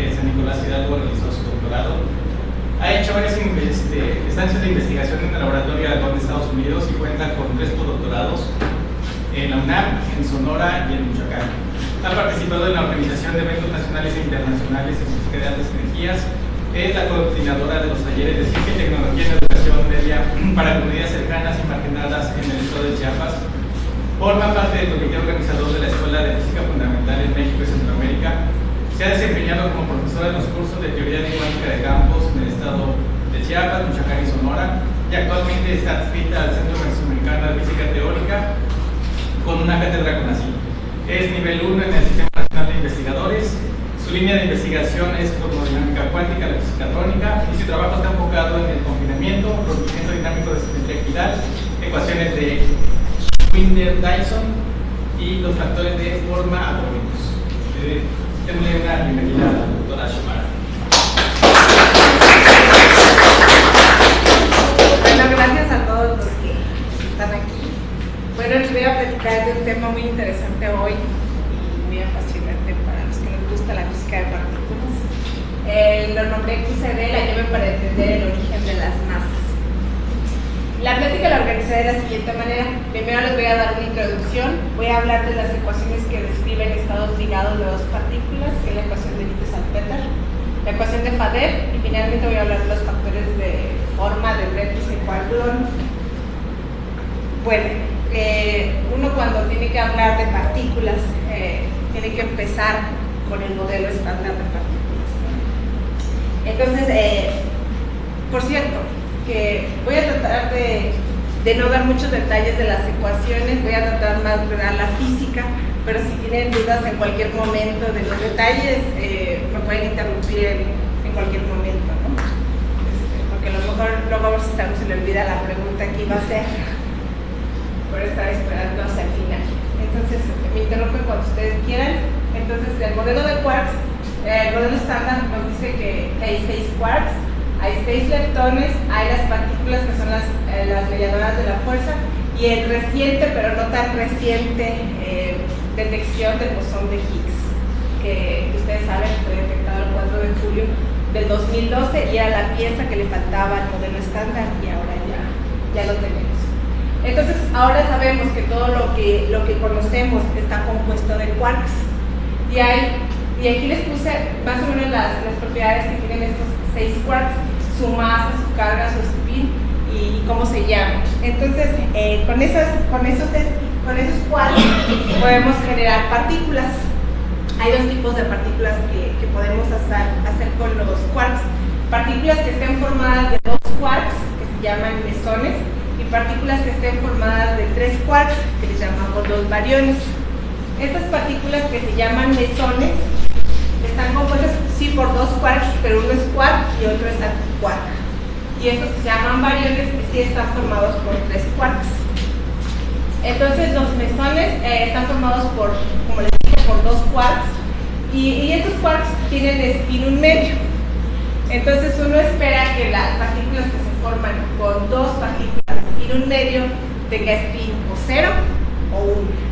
de San Nicolás Hidalgo realizó su doctorado. Ha hecho varias estancias de investigación en el laboratorio de Algón de Estados Unidos y cuenta con 3 postdoctorados en la UNAM, en Sonora y en Michoacán. Ha participado en la organización de eventos nacionales e internacionales en física de altas energías. Es la coordinadora de los talleres de ciencia y tecnología en educación media para comunidades cercanas y marginadas en el estado de Chiapas. Forma parte del comité organizador de la Escuela de Física Fundamental en México y Centroamérica. Se ha desempeñado como profesora en los cursos de teoría de cuántica de campos en el estado de Chiapas, Michoacán y Sonora, y actualmente está adscrita al Centro Mesoamericano de Física Teórica con una cátedra CONACYT. Es nivel 1 en el Sistema Nacional de Investigadores. Su línea de investigación es cosmodinámica cuántica, la física trónica, y su trabajo está enfocado en el confinamiento, procedimiento dinámico de simetría equidal, ecuaciones de Wigner-Dyson y los factores de forma atómicos. Démosle una bienvenida a la doctora Xiomara. Bueno, gracias a todos los que están aquí. Bueno, les voy a platicar de un tema muy interesante hoy y muy apasionante para los que les gusta la física de partículas. Lo nombré QCD, la llave para entender el origen de las masas. La plática la organizé de la siguiente manera. Primero les voy a dar una introducción, voy a hablar de las ecuaciones que describen estados ligados de 2 partículas, que es la ecuación de Vitez-Salpeter, la ecuación de Fader, y finalmente voy a hablar de los factores de forma de Brett y Sequard-Blum. Bueno, uno cuando tiene que hablar de partículas, tiene que empezar con el modelo estándar de partículas. Entonces, por cierto, que voy a tratar de no dar muchos detalles de las ecuaciones, voy a tratar más de dar la física, pero si tienen dudas en cualquier momento de los detalles, me pueden interrumpir en cualquier momento, ¿no? Porque a lo mejor luego a veces se le olvida la pregunta que iba a hacer, por estar esperando hasta el final. Entonces, me interrumpen cuando ustedes quieran. Entonces, el modelo de quarks, el modelo estándar nos dice que hay 6 quarks, hay 6 leptones, hay las partículas que son las mediadoras de la fuerza, y el reciente, pero no tan reciente, detección del bosón de Higgs, que ustedes saben fue detectado el 4 de julio del 2012 y era la pieza que le faltaba al modelo estándar, y ahora ya lo tenemos. Entonces, ahora sabemos que todo lo que conocemos está compuesto de quarks, y aquí les puse más o menos las propiedades que tienen estos 6 quarks, su masa, su carga, su spin y cómo se llaman. Entonces, con esos quarks podemos generar partículas. Hay 2 tipos de partículas que podemos hacer con los quarks: partículas que estén formadas de 2 quarks, que se llaman mesones, y partículas que estén formadas de 3 quarks, que les llamamos los bariones. Estas partículas que se llaman mesones están compuestas sí por 2 quarks, pero uno es quark y otro es antiquark. Y estos que se llaman bariones sí están formados por 3 quarks. Entonces los mesones están formados por, como les dije, por 2 quarks, y estos quarks tienen spin 1 medio. Entonces uno espera que las partículas que se forman con 2 partículas spin 1 medio tenga spin o 0 o 1.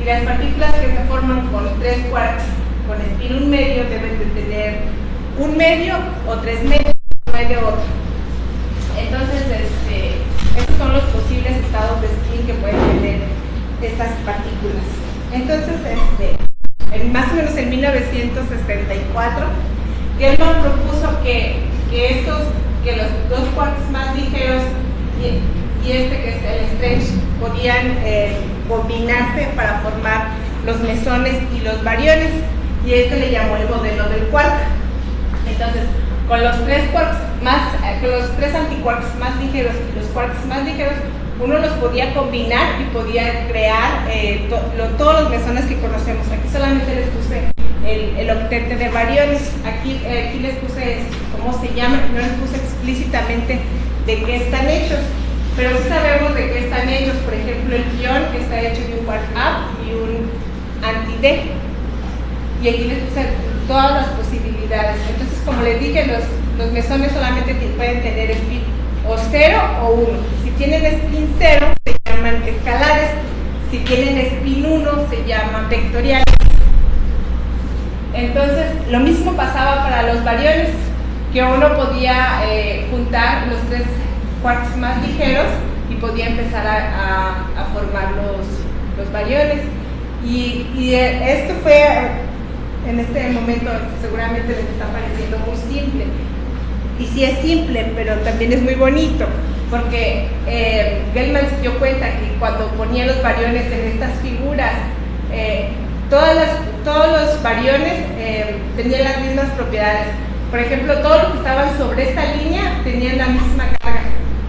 Y las partículas que se forman con 3 quarks con spin 1 medio deben de tener 1 medio o 3 medios, no hay de otro. Entonces, estos son los posibles estados de spin que pueden tener estas partículas. Entonces, más o menos en 1964, Gell-Mann propuso que los 2 quarks más ligeros y que es el Strange podían combinarse para formar los mesones y los bariones, y le llamó el modelo del quark. Entonces, con los 3 antiquarks más ligeros y los quarks más ligeros, uno los podía combinar y podía crear todos los mesones que conocemos. Aquí solamente les puse el octeto de bariones. Aquí les puse cómo se llaman, no les puse explícitamente de qué están hechos, pero sí sabemos de qué están hechos. Por ejemplo, el ion está hecho de un quark up y un anti-D, y aquí les puse todas las posibilidades. Entonces, como les dije, los mesones solamente pueden tener spin o 0 o 1. Si tienen spin 0 se llaman escalares, si tienen spin 1 se llaman vectoriales. Entonces, lo mismo pasaba para los bariones, que uno podía juntar los 3 quarks más ligeros y podía empezar a formar los bariones. Y esto fue, en este momento, seguramente les está pareciendo muy simple. Y sí es simple, pero también es muy bonito, porque Gell-Mann se dio cuenta que cuando ponía los bariones en estas figuras, todos los bariones tenían las mismas propiedades. Por ejemplo, todos los que estaban sobre esta línea tenían la misma carga.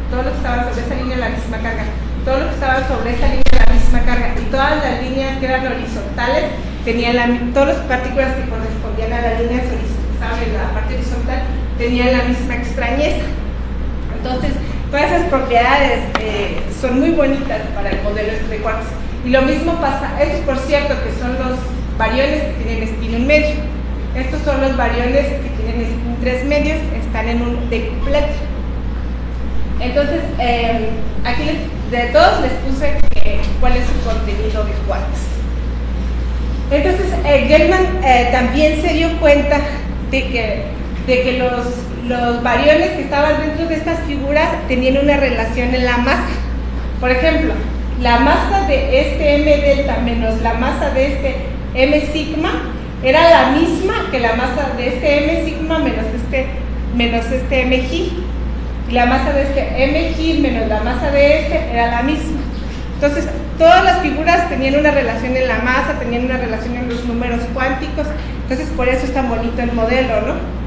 Todos los que estaban sobre esta línea la misma carga. Todos los que estaban sobre esta línea la misma carga. Y todas las líneas que eran horizontales tenían todas las partículas que correspondían a las líneas horizontales, estaban en la parte horizontal, tenían la misma extrañeza. Entonces, todas esas propiedades son muy bonitas para el modelo de quarks. Y lo mismo pasa, estos por cierto que son los bariones que tienen spin 1 medio. Estos son los bariones que tienen spin 3 medios, están en un decupleto. Entonces, aquí de todos les puse cuál es su contenido de quarks. Entonces, Gell-Mann también se dio cuenta de que los bariones que estaban dentro de estas figuras tenían una relación en la masa. Por ejemplo, la masa de este m delta menos la masa de este m sigma era la misma que la masa de este m sigma menos este m gi. Y la masa de este m gi menos la masa de este era la misma. Entonces, todas las figuras tenían una relación en la masa, tenían una relación en los números cuánticos. Entonces, por eso es tan bonito el modelo, ¿no?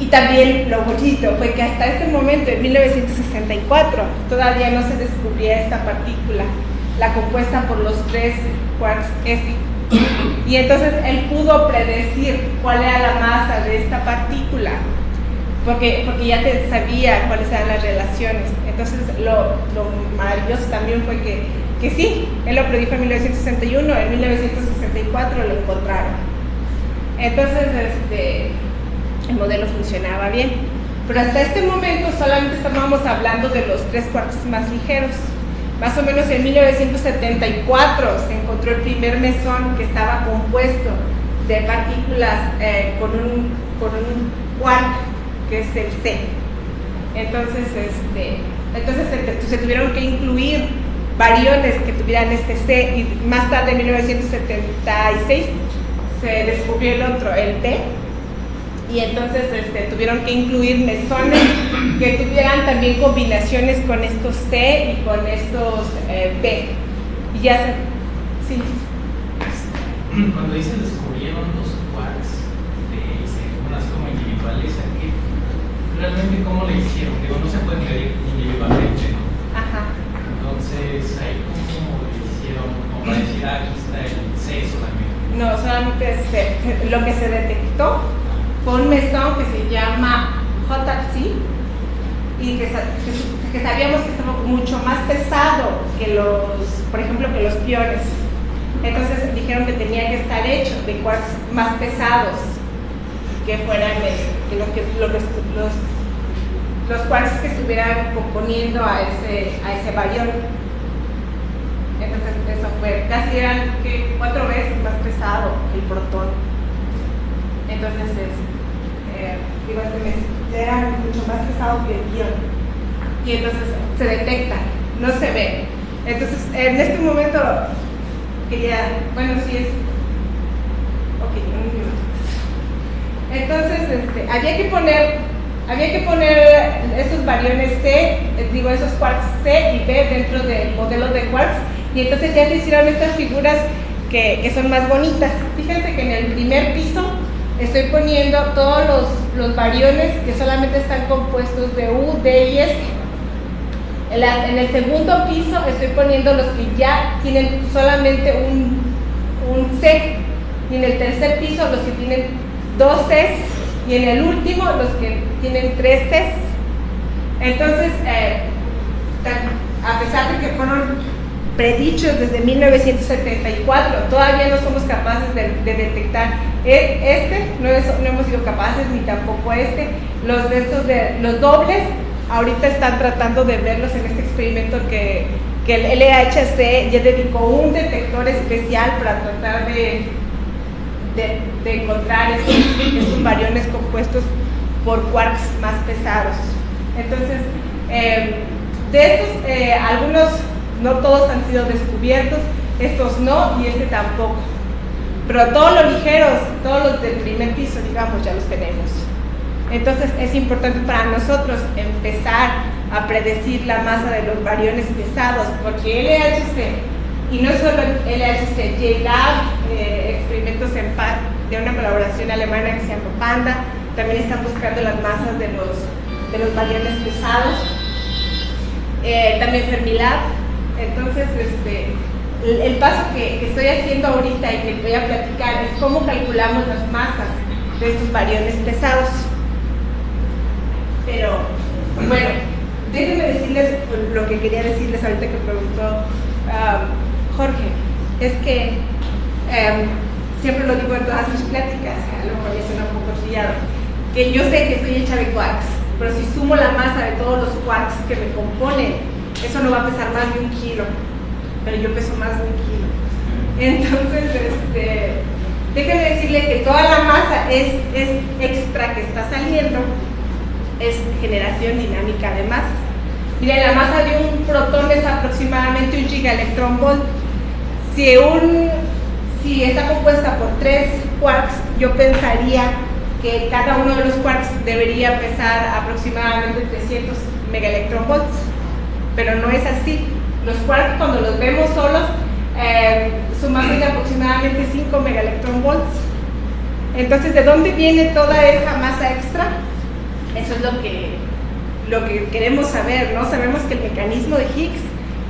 Y también lo bonito fue que hasta este momento, en 1964, todavía no se descubría esta partícula, la compuesta por los 3 quarks S. Y entonces él pudo predecir cuál era la masa de esta partícula, porque ya sabía cuáles eran las relaciones. Entonces, lo maravilloso también fue que sí, él lo predijo en 1961, en 1964 lo encontraron. Entonces, el modelo funcionaba bien, pero hasta este momento solamente estábamos hablando de los 3 quarks más ligeros. Más o menos en 1974 se encontró el primer mesón que estaba compuesto de partículas con un quark que es el C. Entonces, se tuvieron que incluir bariones que tuvieran este C, y más tarde en 1976 se descubrió el otro, el P. Y entonces tuvieron que incluir mesones que tuvieran también combinaciones con estos C y con estos B. Y ya se... Sí. Cuando dicen descubrieron los quarks unas como individuales, aquí, ¿realmente cómo le hicieron? Digo, no se puede medir individualmente, ¿no? Ajá. Entonces, ahí cómo le hicieron, como para decir, aquí está el C solamente. No, solamente lo que se detectó fue un mesón que se llama JC y que sabíamos que estaba mucho más pesado que por ejemplo, que los piones. Entonces dijeron que tenía que estar hecho de quarks más pesados que fueran los quarks que estuvieran componiendo a ese barión. Entonces eso fue, casi eran 4 veces más pesado que el protón. Entonces, era mucho más pesado que el ion. Y entonces se detecta, no se ve. Entonces, en este momento, bueno, sí es. Ok, entonces, había que poner estos bariones C, esos quarks C y B dentro del modelo de quarks. Y entonces ya se hicieron estas figuras que son más bonitas. Fíjense que en el primer piso estoy poniendo todos los bariones que solamente están compuestos de U, D y S. En el segundo piso estoy poniendo los que ya tienen solamente un C. Y en el tercer piso los que tienen 2 Cs. Y en el último los que tienen 3 Cs. Entonces, a pesar de que fueron predichos desde 1974, todavía no somos capaces de detectar no hemos sido capaces, ni tampoco los dobles. Ahorita están tratando de verlos en este experimento que el LHC ya dedicó un detector especial para tratar de de encontrar estos bariones compuestos por quarks más pesados. Entonces, de estos, algunos, no todos han sido descubiertos, estos no y este tampoco. Pero todos los ligeros, todos los del primer piso, digamos, ya los tenemos. Entonces es importante para nosotros empezar a predecir la masa de los bariones pesados, porque LHC, y no solo LHC, JLab, experimentos de una colaboración alemana que se llama PANDA, también están buscando las masas de los bariones pesados, también Fermilab. Entonces, el paso que estoy haciendo ahorita y que voy a platicar es cómo calculamos las masas de estos bariones pesados. Pero, bueno, déjenme decirles lo que quería decirles ahorita que preguntó Jorge. Es que siempre lo digo en todas mis pláticas, a lo mejor ya suena un poco trillado, que yo sé que estoy hecha de quarks, pero si sumo la masa de todos los quarks que me componen, eso no va a pesar más de 1 kilo, pero yo peso más de 1 kilo. Entonces, déjenme decirle que toda la masa es extra que está saliendo, es generación dinámica de masas. Miren, la masa de un protón es aproximadamente 1 gigaelectronvolt. Si está compuesta por 3 quarks, yo pensaría que cada uno de los quarks debería pesar aproximadamente 300 megaelectronvolts, pero no es así. Los quarks, cuando los vemos solos, su masa es de aproximadamente 5 megaelectronvolts. Entonces, ¿de dónde viene toda esa masa extra? Eso es lo que queremos saber, ¿no? Sabemos que el mecanismo de Higgs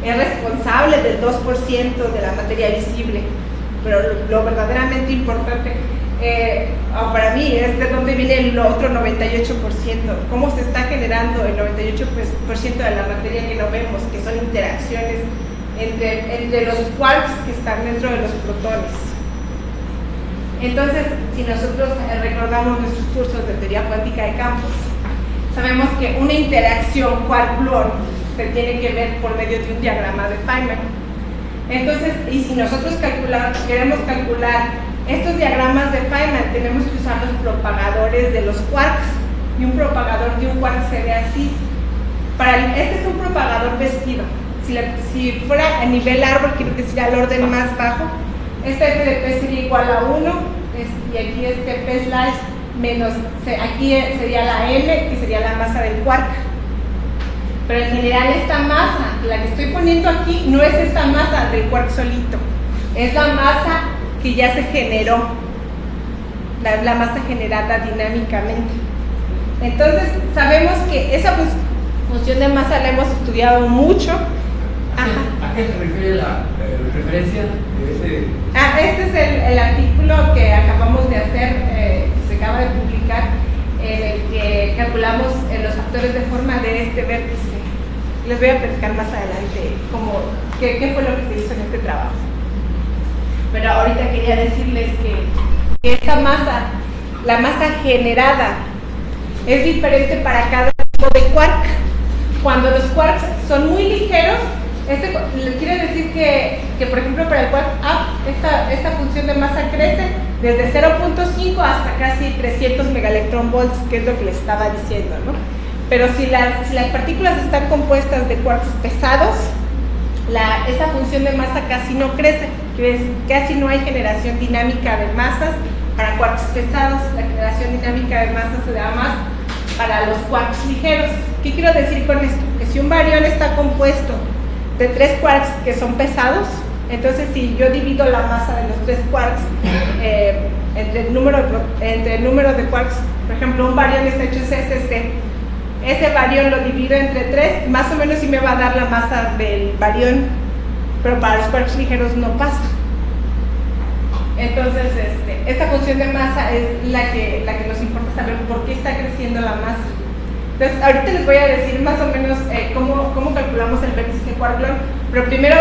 es responsable del 2% de la materia visible, pero lo verdaderamente importante para mí es de dónde viene el otro 98%, cómo se está generando el 98% de la materia que no vemos, que son interacciones entre los quarks que están dentro de los protones. Entonces, si nosotros recordamos nuestros cursos de teoría cuántica de campos, sabemos que una interacción quark-gluon se tiene que ver por medio de un diagrama de Feynman. Entonces, y si nosotros queremos calcular estos diagramas de Feynman, tenemos que usar los propagadores de los quarks, y un propagador de un quark se ve así. Este es un propagador vestido. Si fuera a nivel árbol, quiero que sea al orden más bajo, este f de p sería igual a 1, y aquí este p slash menos, aquí sería la m, que sería la masa del quark. Pero en general esta masa, la que estoy poniendo aquí, no es esta masa del quark solito, es la masa que ya se generó, la masa generada dinámicamente. Entonces, sabemos que esa función de masa la hemos estudiado mucho. ¿A qué se refiere la referencia de este es el artículo que acabamos de hacer, que se acaba de publicar, en el que calculamos los factores de forma de este vértice. Les voy a platicar más adelante qué fue lo que se hizo en este trabajo. Pero ahorita quería decirles que esta masa, la masa generada, es diferente para cada tipo de quark. Cuando los quarks son muy ligeros, quiere decir que por ejemplo para el quark up, esta función de masa crece desde 0.5 hasta casi 300 megaelectronvolts, que es lo que les estaba diciendo, ¿no? Pero si las partículas están compuestas de quarks pesados, esa función de masa casi no crece, casi no hay generación dinámica de masas para quarks pesados. La generación dinámica de masas se da más para los quarks ligeros. ¿Qué quiero decir con esto? Que si un barión está compuesto de 3 quarks que son pesados, entonces si yo divido la masa de los 3 quarks entre el número de quarks, por ejemplo, un barión está hecho CCC, ese barión lo divido entre 3, más o menos sí me va a dar la masa del barión, pero para los quarks ligeros no pasa. Entonces, esta función de masa es la que nos importa saber por qué está creciendo la masa. Entonces, ahorita les voy a decir más o menos cómo calculamos el vértice quark-gluon, pero primero,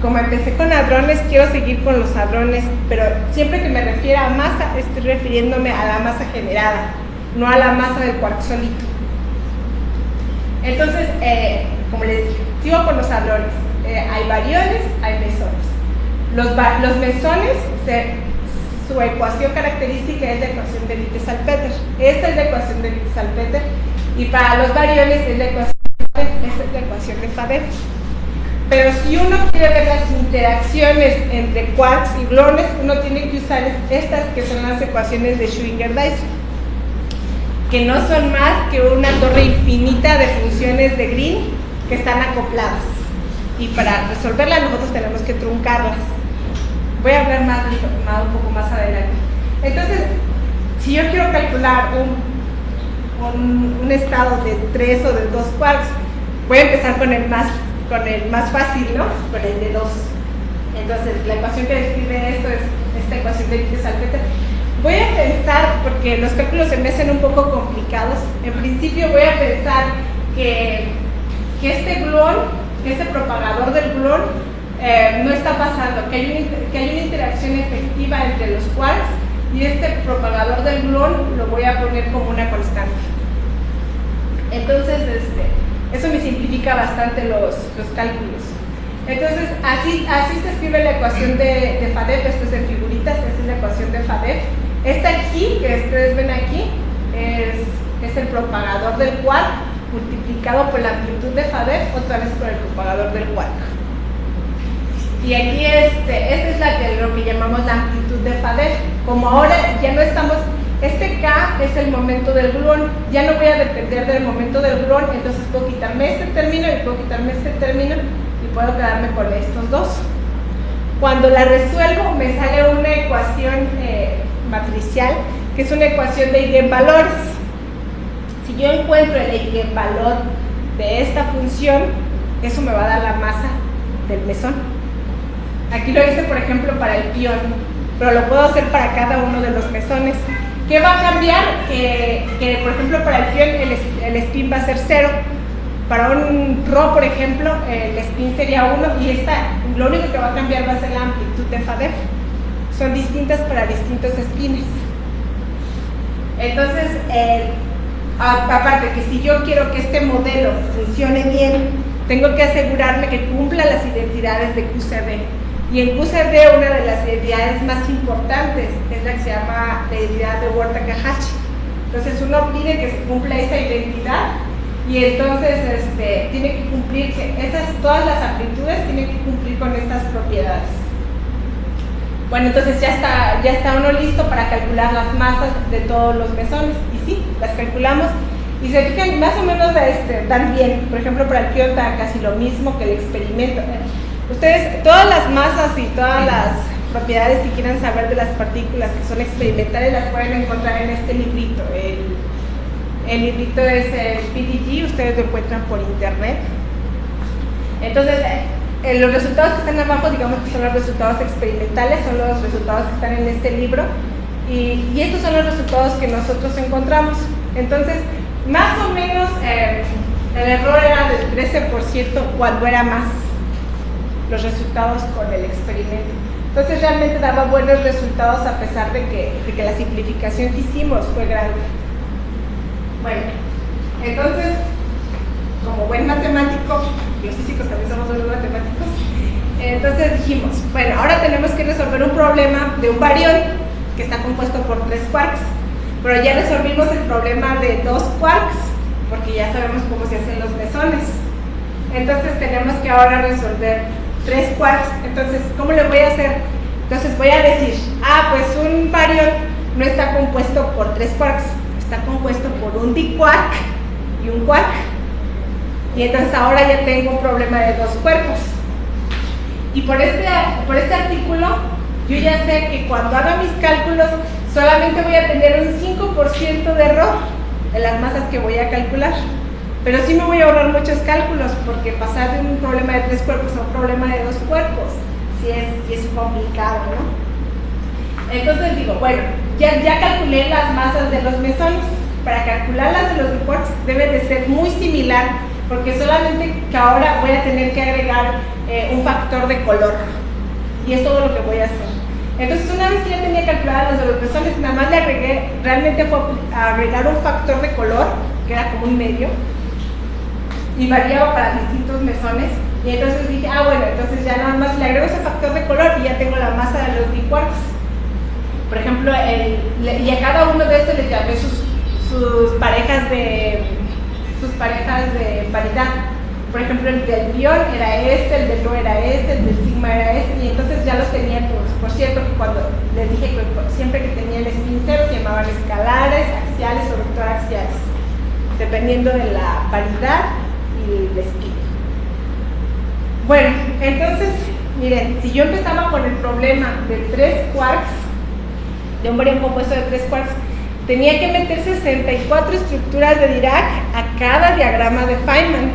como empecé con hadrones, quiero seguir con los hadrones, pero siempre que me refiera a masa, estoy refiriéndome a la masa generada, no a la masa del quark solito. Entonces, como les dije, sigo con los hadrones. Hay bariones, hay mesones. Los mesones su ecuación característica es la ecuación de Vitez-Salpeter. Esta es la ecuación de Vitez-Salpeter. Y para los variones es la ecuación de Faddeev. Esta es la ecuación de Faddeev. Pero si uno quiere ver las interacciones entre quarks y gluones, uno tiene que usar estas que son las ecuaciones de Schwinger-Dyson, que no son más que una torre infinita de funciones de Green que están acopladas. Y para resolverlas nosotros tenemos que truncarlas. Voy a hablar un poco más adelante. Entonces, si yo quiero calcular un estado de 3 o de 2 quarks, voy a empezar con el más fácil, ¿no? Con el de 2. Entonces, la ecuación que describe esto es esta ecuación de Vitez-Salpeter. Voy a pensar, porque los cálculos se me hacen un poco complicados, en principio voy a pensar que este gluón, este propagador del gluón, no está pasando, que hay una interacción efectiva entre los quarks, y este propagador del gluón lo voy a poner como una constante. Entonces, eso me simplifica bastante los cálculos. Entonces, así se escribe la ecuación de Faddeev. Esto es en figuritas, esta es la ecuación de Faddeev. Esta aquí, que ustedes ven aquí, es el propagador del quark multiplicado por la amplitud de Faddeev, otra vez por el propagador del quark. Y aquí esta es lo que llamamos la amplitud de Faddeev. Como ahora ya no estamos, este K es el momento del gluón, ya no voy a depender del momento del gluón, entonces puedo quitarme este término y puedo quitarme este término y puedo quedarme con estos dos. Cuando la resuelvo me sale una ecuación matricial, que es una ecuación de eigenvalores. Si yo encuentro el eigenvalor de esta función, eso me va a dar la masa del mesón. Aquí lo hice, por ejemplo, para el pión, pero lo puedo hacer para cada uno de los mesones. ¿Qué va a cambiar? Que por ejemplo, para el pión el spin va a ser 0. Para un ρ, por ejemplo, el spin sería 1, y lo único que va a cambiar va a ser la amplitud de Faddeev. Son distintas para distintos spines. Entonces, aparte que si yo quiero que este modelo funcione bien, tengo que asegurarme que cumpla las identidades de QCD. Y en QCD una de las identidades más importantes es la que se llama la identidad de Ward-Takahashi. Entonces uno pide que se cumpla esa identidad, y entonces tiene que cumplir, todas las amplitudes tienen que cumplir con estas propiedades. Bueno, entonces ya está uno listo para calcular las masas de todos los mesones, y sí, las calculamos, y se fijan, más o menos dan bien. Por ejemplo, para el pión da casi lo mismo que el experimento. Ustedes, todas las masas y todas las propiedades que quieran saber de las partículas que son experimentales las pueden encontrar en este librito. El librito es el PDG, ustedes lo encuentran por internet. Entonces, los resultados que están abajo, digamos que son los resultados experimentales, son los resultados que están en este libro, y estos son los resultados que nosotros encontramos. Entonces, más o menos el error era del 13% cuando era más los resultados con el experimento. Entonces realmente daba buenos resultados a pesar de que la simplificación que hicimos fue grande. Bueno, entonces, como buen matemático, los físicos también somos buenos matemáticos, entonces dijimos, bueno, ahora tenemos que resolver un problema de un barión que está compuesto por 3 quarks, pero ya resolvimos el problema de 2 quarks, porque ya sabemos cómo se hacen los mesones. Entonces tenemos que ahora resolver 3 quarks. Entonces, ¿cómo le voy a hacer? Entonces voy a decir, pues un barión no está compuesto por 3 quarks, está compuesto por un diquark y un quark. Y entonces ahora ya tengo un problema de 2 cuerpos. Y por este artículo, yo ya sé que cuando haga mis cálculos, solamente voy a tener un 5% de error de las masas que voy a calcular. Pero sí me voy a ahorrar muchos cálculos, porque pasar de un problema de 3 cuerpos a un problema de 2 cuerpos sí es complicado, ¿no? Entonces digo, bueno, ya calculé las masas de los mesones. Para calcular las de los quarks debe de ser muy similar, porque solamente que ahora voy a tener que agregar un factor de color, y es todo lo que voy a hacer. Entonces, una vez que ya tenía calculadas las de los mesones, nada más le agregué, realmente fue agregar un factor de color, que era como un medio, y variaba para distintos mesones. Y entonces dije, bueno, entonces ya nada más le agrego ese factor de color y ya tengo la masa de los diquarks. Por ejemplo, y a cada uno de estos les llamé sus parejas de paridad. Por ejemplo, el del pion era este, el del rho era este, el del sigma era este, y entonces ya los tenía todos. Por cierto, que cuando les dije que siempre que tenía el spin cero se llamaban escalares, axiales o vector axiales, dependiendo de la paridad y el spin. Bueno, entonces, miren, si yo empezaba con el problema de 3 quarks, de un barión compuesto de 3 quarks, tenía que meter 64 estructuras de Dirac a cada diagrama de Feynman.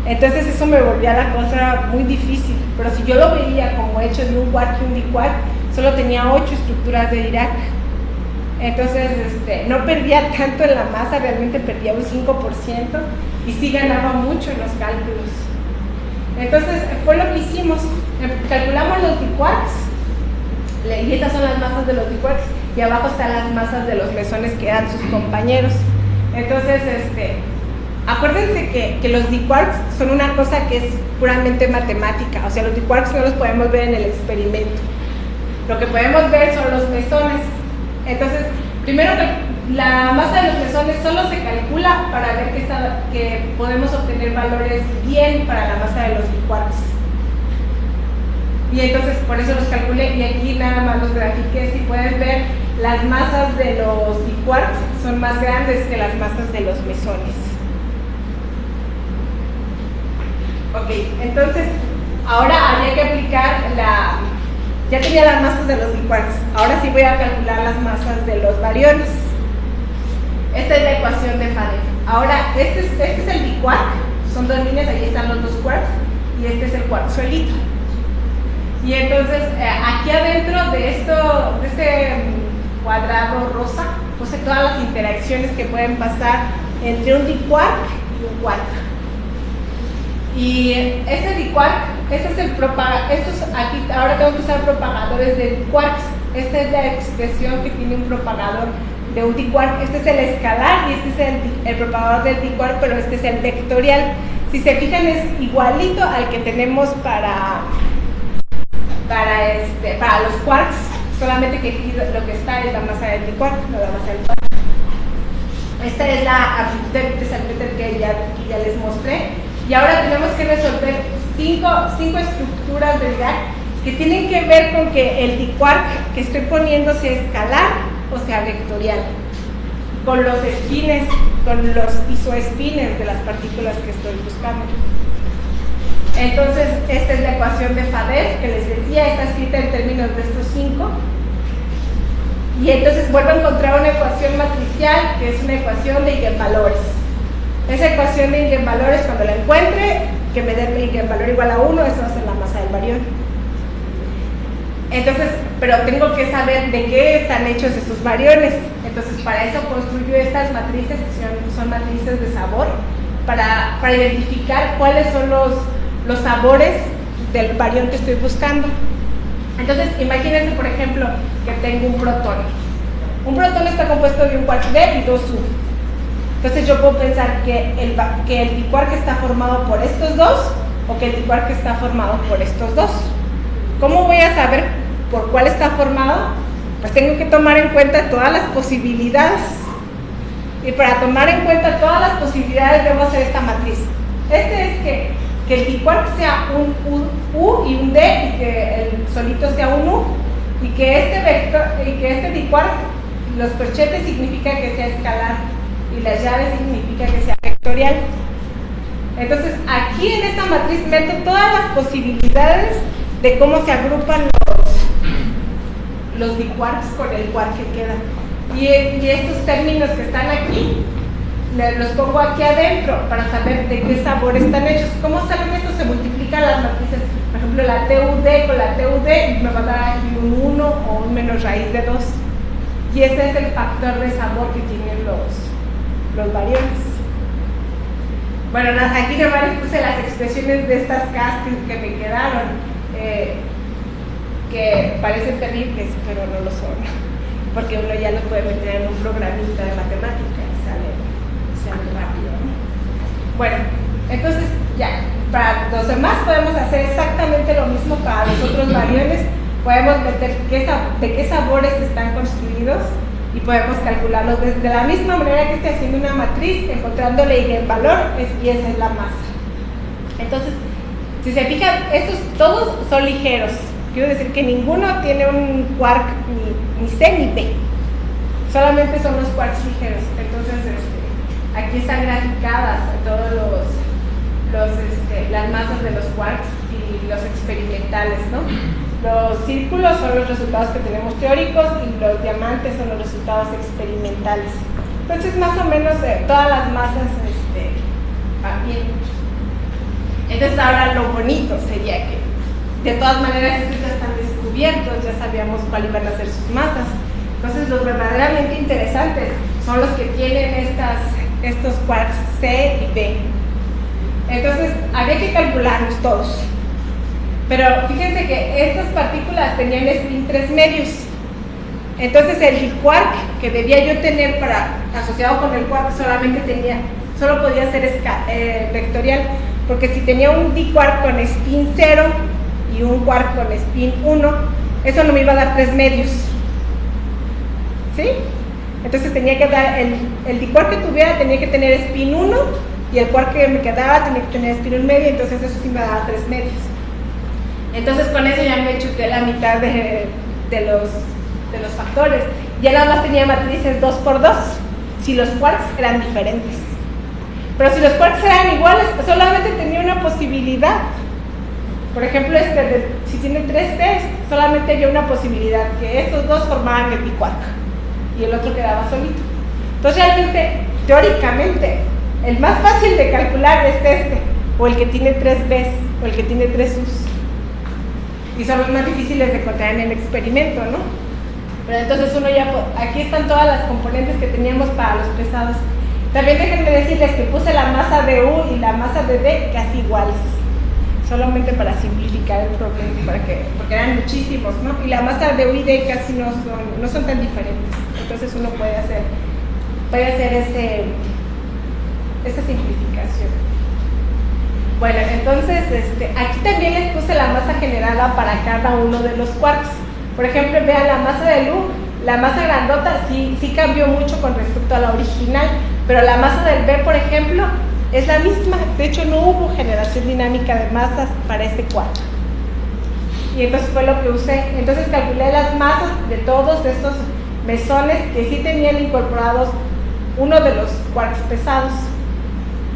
Entonces eso me volvía la cosa muy difícil, pero si yo lo veía como hecho de un quark y un diquark, solo tenía 8 estructuras de Dirac. Entonces no perdía tanto en la masa, realmente perdía un 5% y sí ganaba mucho en los cálculos. Entonces fue lo que hicimos, calculamos los diquarks, y estas son las masas de los diquarks, y abajo están las masas de los mesones que eran sus compañeros. Entonces, acuérdense que los diquarks son una cosa que es puramente matemática, o sea, los diquarks no los podemos ver en el experimento. Lo que podemos ver son los mesones. Entonces, primero la masa de los mesones solo se calcula para ver que podemos obtener valores bien para la masa de los diquarks. Y entonces por eso los calculé y aquí nada más los grafiqué. Si pueden ver, las masas de los diquarks son más grandes que las masas de los mesones. Ok, entonces ahora habría que aplicar ya tenía las masas de los diquarks, ahora sí voy a calcular las masas de los bariones. Esta es la ecuación de Fadev. Ahora, este es el diquark, son dos líneas, ahí están los dos quarks, y este es el quark solito. Y entonces, aquí adentro de este cuadrado rosa, puse todas las interacciones que pueden pasar entre un diquark y un quark. Y este diquark, aquí ahora tengo que usar propagadores de diquarks. Esta es la expresión que tiene un propagador de un diquark. Este es el escalar y este es el propagador del diquark, pero este es el vectorial. Si se fijan, es igualito al que tenemos para los quarks, solamente que aquí lo que está es la masa del diquark, no la masa del quark. Esta es la amplitud de Witten-Salpeter que ya les mostré. Y ahora tenemos que resolver cinco estructuras de Dirac que tienen que ver con que el diquark que estoy poniendo sea escalar o sea vectorial, con los espines, con los isoespines de las partículas que estoy buscando. Entonces, esta es la ecuación de Fadev que les decía, está escrita en términos de estos 5. Y entonces vuelvo a encontrar una ecuación matricial que es una ecuación de eigenvalores. Esa ecuación de eigenvalores, cuando la encuentre, que me dé el eigenvalor igual a 1, eso va a ser la masa del barión. Entonces, pero tengo que saber de qué están hechos esos bariones. Entonces, para eso construyo estas matrices, que son matrices de sabor, para identificar cuáles son los sabores del barión que estoy buscando. Entonces, imagínense, por ejemplo, que tengo un protón. Un protón está compuesto de un quark D y 2 U. Entonces yo puedo pensar que el diquark está formado por estos dos o que el diquark está formado por estos dos. ¿Cómo voy a saber por cuál está formado? Pues tengo que tomar en cuenta todas las posibilidades. Y para tomar en cuenta todas las posibilidades debo hacer esta matriz. Este es que el diquark sea un U y un D y que el solito sea un U y que este diquark, los corchetes significa que sea escalar y las llaves significa que sea vectorial. Entonces aquí en esta matriz meto todas las posibilidades de cómo se agrupan los diquarks con el quark que queda. Y estos términos que están aquí los pongo aquí adentro para saber de qué sabor están hechos. ¿Cómo saben esto? Se multiplican las matrices. Por ejemplo, la TUD con la TUD me va a dar aquí un 1 o un menos raíz de 2. Y este es el factor de sabor que tienen los bariones. Bueno, aquí nomás les puse las expresiones de estas castings que me quedaron, que parecen terribles, pero no lo son, porque uno ya lo puede meter en un programita de matemática y sale rápido, ¿no? Bueno, entonces ya, para los demás podemos hacer exactamente lo mismo para los otros bariones, podemos meter de qué sabores están construidos y podemos calcularlos de la misma manera que esté haciendo una matriz, encontrándole el valor, y esa es la masa. Entonces, si se fijan, estos todos son ligeros. Quiero decir que ninguno tiene un quark ni C ni B. Solamente son los quarks ligeros. Entonces, aquí están graficadas todos las masas de los quarks y los experimentales, ¿no? Los círculos son los resultados que tenemos teóricos y los diamantes son los resultados experimentales. Entonces, más o menos todas las masas van bien. Entonces, ahora lo bonito sería que, de todas maneras, estos ya están descubiertos, ya sabíamos cuáles iban a ser sus masas. Entonces, los verdaderamente interesantes son los que tienen estos quarks C y B. Entonces, había que calcularlos todos. Pero fíjense que estas partículas tenían spin 3 medios. Entonces, el quark que debía yo tener asociado con el quark solo podía ser vectorial, porque si tenía un d-quark con spin 0 y un quark con spin 1, eso no me iba a dar 3 medios. ¿Sí? Entonces tenía que dar, el d-quark que tuviera tenía que tener spin 1 y el quark que me quedaba tenía que tener spin 1 medio, entonces eso sí me daba 3 medios. Entonces con eso ya me chuté la mitad de los factores. Ya nada más tenía matrices 2 por 2 si los quarks eran diferentes. Pero si los quarks eran iguales, solamente tenía una posibilidad. Por ejemplo, si tiene 3 Cs, solamente había una posibilidad, que estos dos formaban el d-quark y el otro quedaba solito. Entonces realmente, teóricamente, el más fácil de calcular es o el que tiene 3 Bs, o el que tiene 3 Us. Y son los más difíciles de encontrar en el experimento, ¿no? Pero entonces aquí están todas las componentes que teníamos para los pesados. También déjenme decirles que puse la masa de U y la masa de D casi iguales, solamente para simplificar el problema, porque eran muchísimos, ¿no? Y la masa de U y D casi no son tan diferentes, entonces uno puede hacer esa simplificación. Bueno, entonces aquí también les puse la masa generada para cada uno de los quarks. Por ejemplo, vean la masa de U, la masa grandota sí cambió mucho con respecto a la original, pero la masa del B, por ejemplo, es la misma. De hecho, no hubo generación dinámica de masas para este quark. Y entonces fue lo que usé. Entonces calculé las masas de todos estos mesones que sí tenían incorporados uno de los quarks pesados,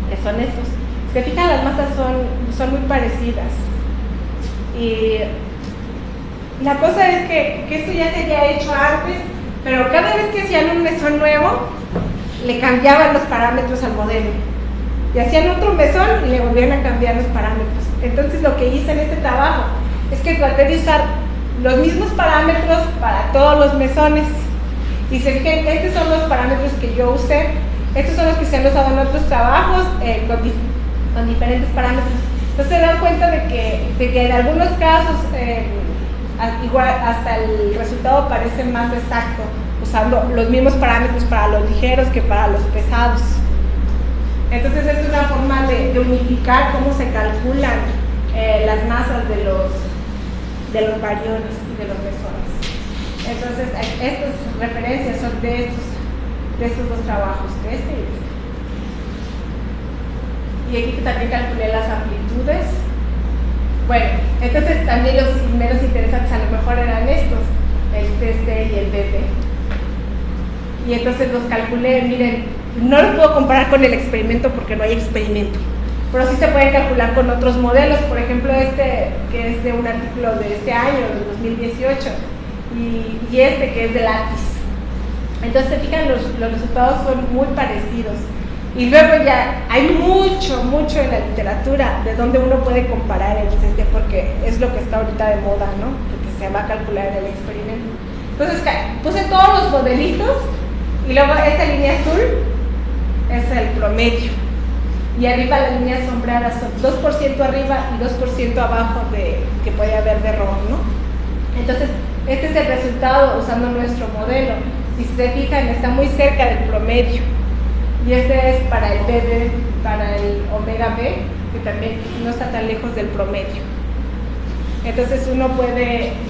que son estos. Si se fijan, las masas son muy parecidas. Y la cosa es que esto ya se había hecho antes, pero cada vez que hacían un mesón nuevo, le cambiaban los parámetros al modelo. Y hacían otro mesón y le volvían a cambiar los parámetros. Entonces lo que hice en este trabajo es que traté de usar los mismos parámetros para todos los mesones. Y se fijan, estos son los parámetros que yo usé. Estos son los que se han usado en otros trabajos con diferentes parámetros. Entonces se dan cuenta de que en algunos casos igual hasta el resultado parece más exacto, usando los mismos parámetros para los ligeros que para los pesados. Entonces es una forma de unificar cómo se calculan las masas de los bariones y de los mesones. Entonces estas referencias son de estos dos trabajos, de este y de este. Y aquí también calculé las amplitudes. Bueno, entonces también los menos interesantes a lo mejor eran estos, el CC y el BB. Y entonces los calculé, miren, no los puedo comparar con el experimento porque no hay experimento, pero sí se pueden calcular con otros modelos, por ejemplo que es de un artículo de este año, de 2018, y este que es de Lattice. Entonces se fijan, los resultados son muy parecidos. Y luego ya hay mucho en la literatura de donde uno puede comparar el CC, porque es lo que está ahorita de moda, ¿no? Porque se va a calcular en el experimento. Entonces puse todos los modelitos y luego esta línea azul es el promedio. Y arriba la línea sombreada son 2% arriba y 2% abajo que puede haber de error, ¿no? Entonces este es el resultado usando nuestro modelo. Y si se fijan, está muy cerca del promedio. Y este es para el BB, para el omega B, que también no está tan lejos del promedio. Entonces uno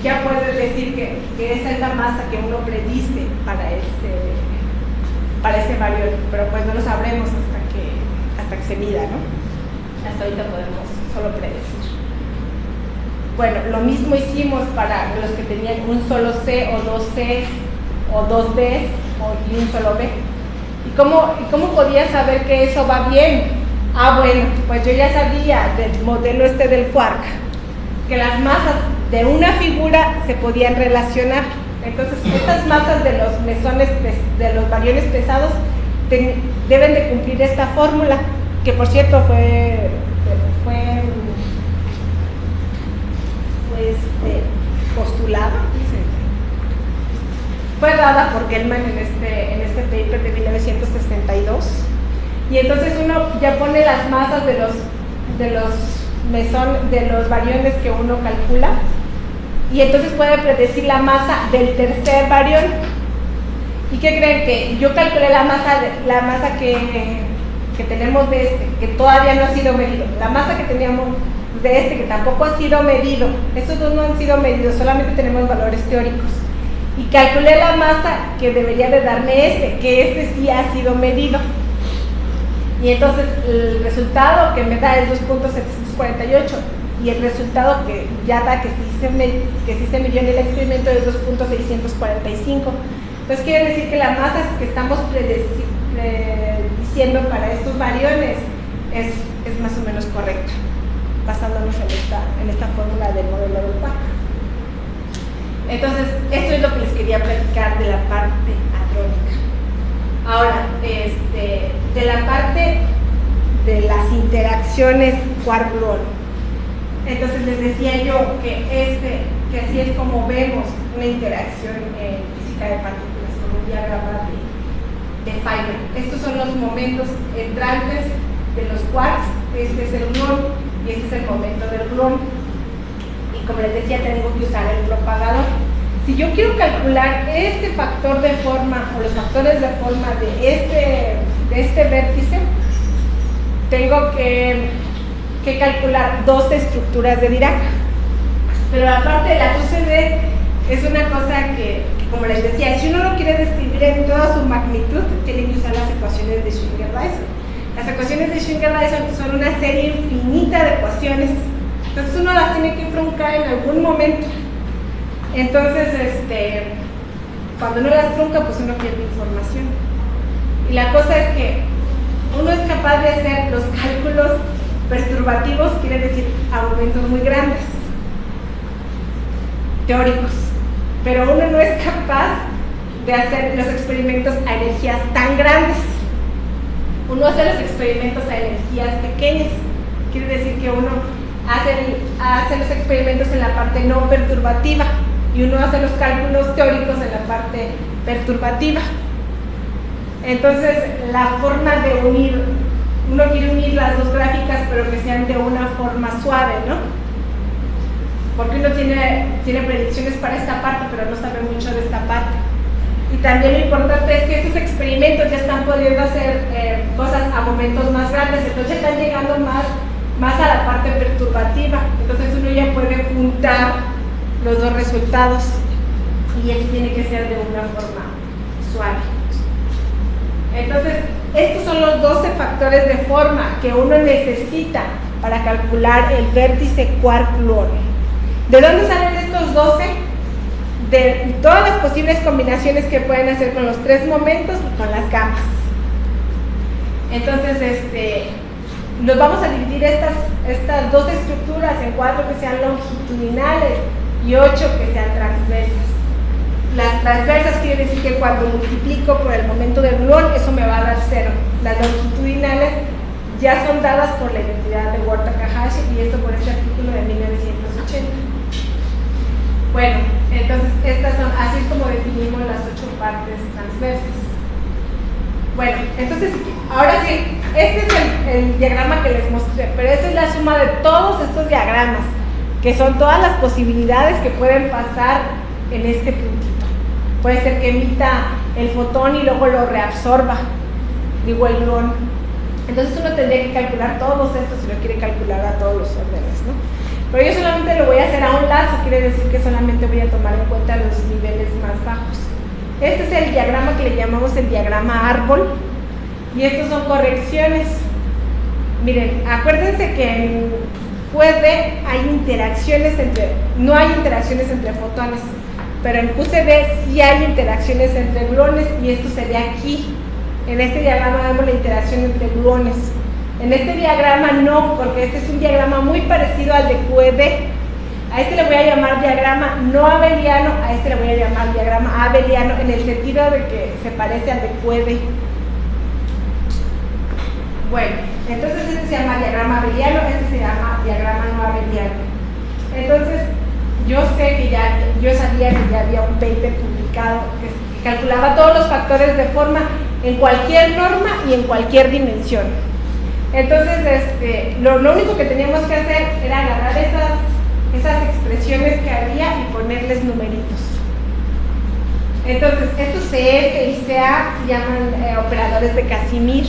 ya puede decir que esa es la masa que uno predice para ese barión, pero pues no lo sabremos hasta que se mida, ¿no? Hasta ahorita podemos solo predecir. Bueno, lo mismo hicimos para los que tenían un solo C o dos Cs o dos Ds y un solo B. ¿Y cómo podía saber que eso va bien? Bueno, pues yo ya sabía del modelo del quark que las masas de una figura se podían relacionar. Entonces, estas masas de los mesones, de los bariones pesados, deben de cumplir esta fórmula, que por cierto fue postulada, fue dada por Gell-Mann en este paper de 1962. Y entonces uno ya pone las masas de los bariones que uno calcula, y entonces puede predecir la masa del tercer barión. ¿Y qué creen? Que yo calculé la masa que tenemos de que todavía no ha sido medido, la masa que teníamos de que tampoco ha sido medido. Estos dos no han sido medidos, solamente tenemos valores teóricos, y calculé la masa que debería de darme que sí ha sido medido. Y entonces el resultado que me da es 2.748, y el resultado que ya da que sí se midió en el experimento es 2.645. Entonces quiere decir que la masa que estamos diciendo para estos variones es más o menos correcta, basándonos en esta fórmula del modelo del quark. Entonces, esto es lo que les quería platicar de la parte hadrónica. Ahora, de la parte de las interacciones quark-gluón. Entonces les decía yo que así es como vemos una interacción en física de partículas, con un diagrama de Feynman. Estos son los momentos entrantes de los quarks. Este es el gluón y este es el momento del gluón. Y como les decía, tengo que usar el propagador. Si yo quiero calcular este factor de forma o los factores de forma de este vértice, tengo que calcular dos estructuras de Dirac. Pero aparte de la QCD es una cosa que, como les decía, si uno lo quiere describir en toda su magnitud, tiene que usar las ecuaciones de Schwinger-Dyson. Las ecuaciones de Schwinger-Dyson son una serie infinita de ecuaciones, entonces uno las tiene que truncar en algún momento. Entonces, cuando uno las trunca, pues uno pierde información. Y la cosa es que uno es capaz de hacer los cálculos perturbativos, quiere decir a momentos muy grandes, teóricos, pero uno no es capaz de hacer los experimentos a energías tan grandes. Uno hace los experimentos a energías pequeñas, quiere decir que uno hace los experimentos en la parte no perturbativa y uno hace los cálculos teóricos en la parte perturbativa. Entonces, la forma de unir, uno quiere unir las dos gráficas, pero que sean de una forma suave, ¿no? Porque uno tiene predicciones para esta parte, pero no sabe mucho de esta parte. Y también lo importante es que estos experimentos ya están pudiendo hacer cosas a momentos más grandes, entonces están llegando más a la parte perturbativa. Entonces uno ya puede juntar los dos resultados y esto tiene que ser de una forma suave. Entonces, estos son los 12 factores de forma que uno necesita para calcular el vértice quark-gluón. ¿De dónde salen estos 12? De todas las posibles combinaciones que pueden hacer con los tres momentos y con las gamas. Entonces, nos vamos a dividir estas dos estructuras en 4 que sean longitudinales y 8 que sean transversas. Las transversas quiere decir que cuando multiplico por el momento del gluón, eso me va a dar 0. Las longitudinales ya son dadas por la identidad de Ward-Takahashi y esto por este artículo de 1980. Bueno, entonces así es como definimos las 8 partes transversas. Bueno, entonces ahora sí, este es el diagrama que les mostré, pero esa es la suma de todos estos diagramas, que son todas las posibilidades que pueden pasar en este puntito. Puede ser que emita el fotón y luego lo reabsorba, digo el gluón. Entonces uno tendría que calcular todos estos si lo quiere calcular a todos los órdenes, ¿no? Pero yo solamente lo voy a hacer a un lazo, quiere decir que solamente voy a tomar en cuenta los niveles más bajos. Este es el diagrama que le llamamos el diagrama árbol, y estos son correcciones. Miren, acuérdense que en QED hay interacciones no hay interacciones entre fotones, pero en QCD sí hay interacciones entre gluones, y esto se ve aquí. En este diagrama vemos la interacción entre gluones. En este diagrama no, porque este es un diagrama muy parecido al de QED. A este le voy a llamar diagrama no abeliano, a este le voy a llamar diagrama abeliano, en el sentido de que se parece al de QED. Bueno, entonces este se llama diagrama abeliano, este se llama diagrama no abeliano. Entonces, yo sé que yo sabía que ya había un paper publicado que calculaba todos los factores de forma en cualquier norma y en cualquier dimensión. Entonces, lo único que teníamos que hacer era agarrar esas expresiones que había y ponerles numeritos. Entonces, estos CF y CA se llaman operadores de Casimir.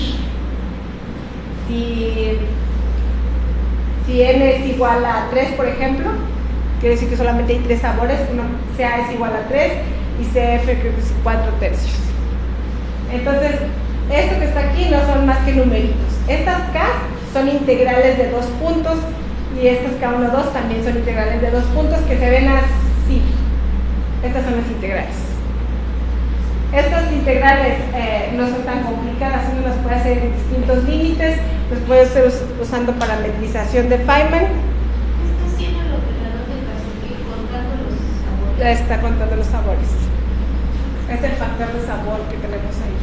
Si N es igual a 3, por ejemplo, quiere decir que solamente hay 3 sabores, CA es igual a 3 y CF creo que es 4/3. Entonces, esto que está aquí no son más que numeritos. Estas K son integrales de 2 puntos y estas K1, 2 también son integrales de 2 puntos que se ven así. Estas son las integrales. Estas integrales no son tan complicadas, uno las puede hacer en distintos límites, los puede hacer usando parametrización de Feynman. ¿Está haciendo el operador de Casimir contando los sabores? Está contando los sabores. Es el factor de sabor que tenemos ahí.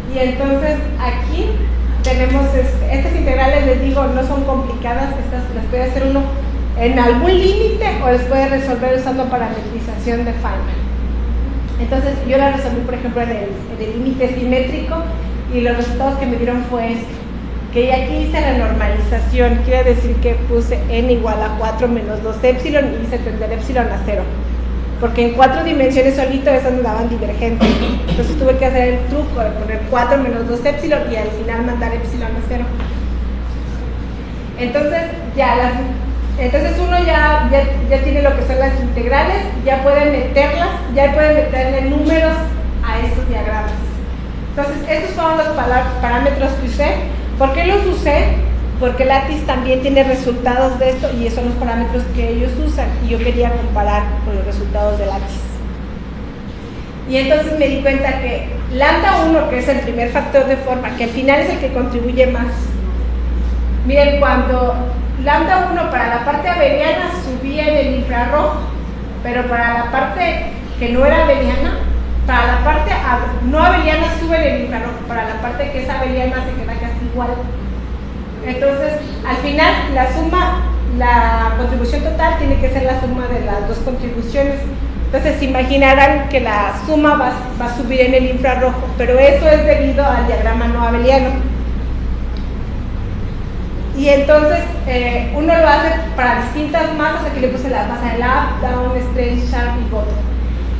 Y entonces aquí tenemos estas integrales, les digo, no son complicadas, estas las puede hacer uno en algún límite o les puede resolver usando parametrización de Feynman. Entonces yo la resolví, por ejemplo, en el límite simétrico, y los resultados que me dieron fue este, que aquí hice la normalización, quiere decir que puse n igual a 4 menos 2 epsilon y hice tender epsilon a 0, porque en 4 dimensiones solito esas me daban divergentes. Entonces tuve que hacer el truco de poner 4 menos 2 epsilon y al final mandar epsilon a 0. Entonces entonces uno ya tiene lo que son las integrales, ya puede meterlas, ya puede meterle números a estos diagramas. Entonces estos fueron los parámetros que usé. ¿Por qué los usé? Porque Lattice también tiene resultados de esto y esos son los parámetros que ellos usan, y yo quería comparar con los resultados de Lattice. Y entonces me di cuenta que lambda 1, que es el primer factor de forma, que al final es el que contribuye más. Miren, cuando lambda 1 para la parte abeliana subía en el infrarrojo, pero para la parte que no era abeliana, para la parte no abeliana sube en el infrarrojo, para la parte que es abeliana se queda casi igual. Entonces, al final, la contribución total tiene que ser la suma de las dos contribuciones. Entonces, se imaginarán que la suma va a subir en el infrarrojo, pero eso es debido al diagrama no abeliano. Y entonces, uno lo hace para distintas masas. Aquí le puse la masa de up, down, straight, sharp y bottom.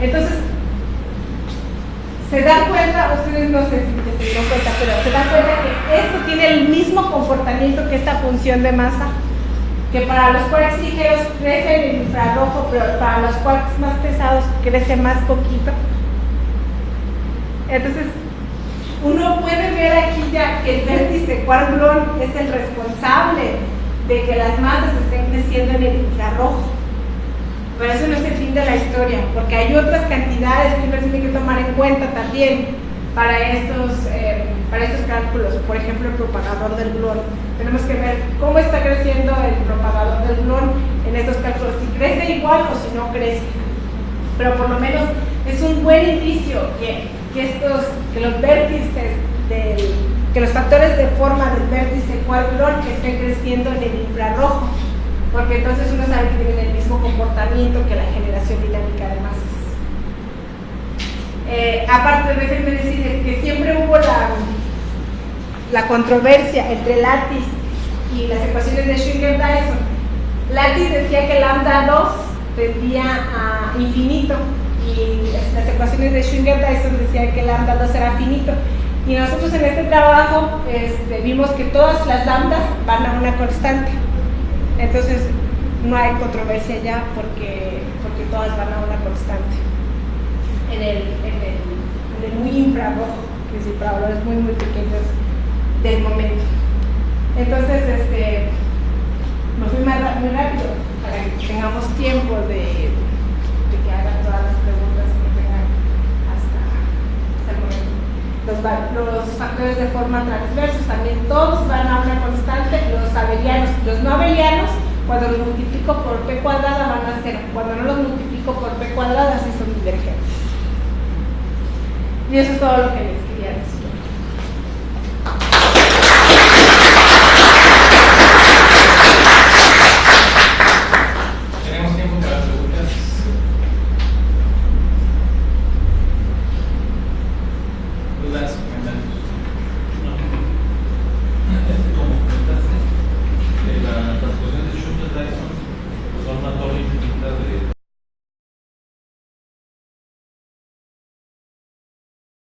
Entonces, se dan cuenta, ustedes no sé si se dieron cuenta, pero se dan cuenta que esto tiene el mismo comportamiento que esta función de masa, que para los quarks ligeros crece en el infrarrojo, pero para los quarks más pesados crece más poquito. Entonces, uno puede ver aquí ya que el vértice quark-gluon es el responsable de que las masas estén creciendo en el infrarrojo. Pero eso no es el fin de la historia, porque hay otras cantidades que uno tiene que tomar en cuenta también para estos cálculos. Por ejemplo, el propagador del gluón. Tenemos que ver cómo está creciendo el propagador del gluón en estos cálculos, si crece igual o si no crece. Pero por lo menos es un buen indicio que los vértices que los factores de forma del vértice quark-gluon que estén creciendo en el infrarrojo, porque entonces uno sabe que tienen el mismo comportamiento que la generación dinámica de masas. Aparte, déjenme decirles que siempre hubo la controversia entre Lattice y las ecuaciones de Schwinger-Dyson. Lattice decía que lambda 2 tendía a infinito y las ecuaciones de Schwinger-Dyson decían que lambda 2 era finito. Y nosotros en este trabajo vimos que todas las lambdas van a una constante. Entonces no hay controversia ya porque todas van a una constante. En el muy infrarrojo, que es infrarrojo, es muy pequeño del momento. Entonces me fui muy rápido para que tengamos tiempo de que hagan todas las preguntas que tengan hasta el momento. Los factores de forma transversos también todos van a una constante. Los abelianos, los no abelianos, cuando los multiplico por p cuadrada van a 0. Cuando no los multiplico por p cuadrada sí son divergentes. Y eso es todo lo que les quería decir.